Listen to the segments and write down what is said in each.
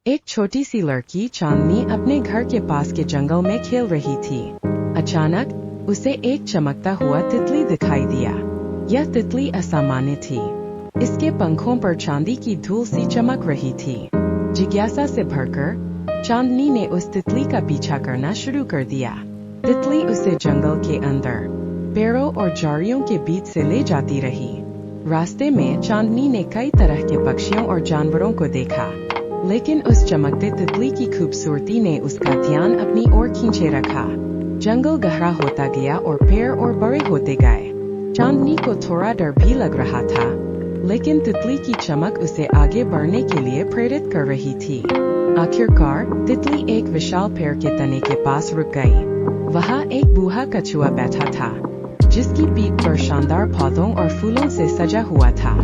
एक छोटी सी लड़की चांदनी अपने घर के पास के जंगल में खेल रही थी। अचानक उसे एक चमकता हुआ तितली दिखाई दिया। यह तितली असामान्य थी। इसके पंखों पर चांदी की धूल सी चमक रही थी। जिज्ञासा से भरकर चांदनी ने उस तितली का पीछा करना शुरू कर दिया। तितली उसे जंगल के अंदर पेड़ों और झाड़ियों के बीच से ले जाती रही। रास्ते में चांदनी ने कई तरह के पक्षियों और जानवरों को देखा, लेकिन उस चमकते तितली की खूबसूरती ने उसका ध्यान अपनी ओर खींचे रखा। जंगल गहरा होता गया और पेड़ और बड़े होते गए। चांदनी को थोड़ा डर भी लग रहा था, लेकिन तितली की चमक उसे आगे बढ़ने के लिए प्रेरित कर रही थी। आखिरकार तितली एक विशाल पेड़ के तने के पास रुक गई। वहाँ एक बूढ़ा कछुआ बैठा था, जिसकी पीठ पर शानदार पौधों और फूलों से सजा हुआ था।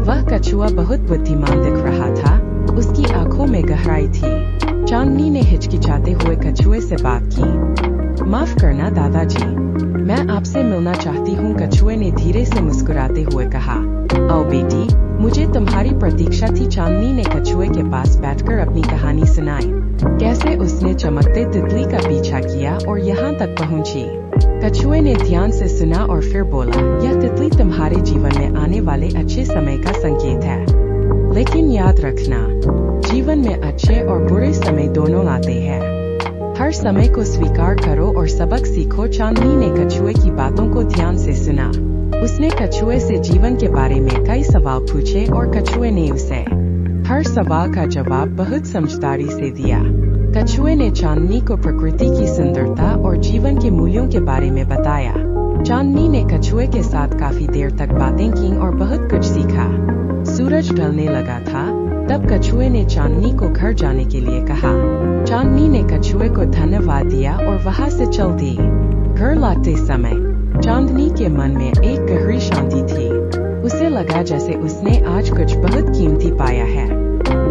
वह कछुआ बहुत बुद्धिमान दिख रहा था। उसकी आंखों में गहराई थी। चांदनी ने हिचकिचाते हुए कछुए से बात की। माफ करना दादाजी, मैं आपसे मिलना चाहती हूँ, कछुए ने धीरे से मुस्कुराते हुए कहा। आओ बेटी, मुझे तुम्हारी प्रतीक्षा थी। चांदनी ने कछुए के पास बैठकर अपनी कहानी सुनाई। कैसे उसने चमकते तितली का पीछा किया और यहाँ तक पहुँची। कछुए ने ध्यान से सुना और फिर बोला, यह तितली तुम्हारे जीवन में आने वाले अच्छे समय का संकेत है। लेकिन याद रखना, जीवन में अच्छे और बुरे समय दोनों आते हैं। हर समय को स्वीकार करो और सबक सीखो। चांदनी ने कछुए की बातों को ध्यान से सुना। उसने कछुए से जीवन के बारे में कई सवाल पूछे और कछुए ने उसे हर सवाल का जवाब बहुत समझदारी से दिया। कछुए ने चांदनी को प्रकृति की सुंदरता और जीवन के मूल्यों के बारे में बताया। चांदनी ने कछुए के साथ काफी देर तक बातें की और बहुत कुछ सीखा। सूरज ढलने लगा था, तब कछुए ने चांदनी को घर जाने के लिए कहा। चांदनी ने कछुए को धन्यवाद दिया और वहां से चल दी। घर लौटते समय चांदनी के मन में एक गहरी शांति थी। उसे लगा जैसे उसने आज कुछ बहुत कीमती पाया है।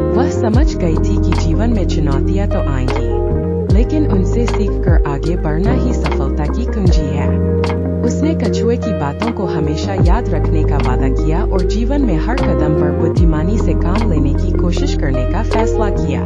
वह समझ गई थी कि जीवन में चुनौतियां तो आएंगी, लेकिन उनसे सीखकर आगे बढ़ना ही सफलता की कुंजी है। उसने कछुए की बातों को हमेशा याद रखने का वादा किया और जीवन में हर कदम पर बुद्धिमानी से काम लेने की कोशिश करने का फैसला किया।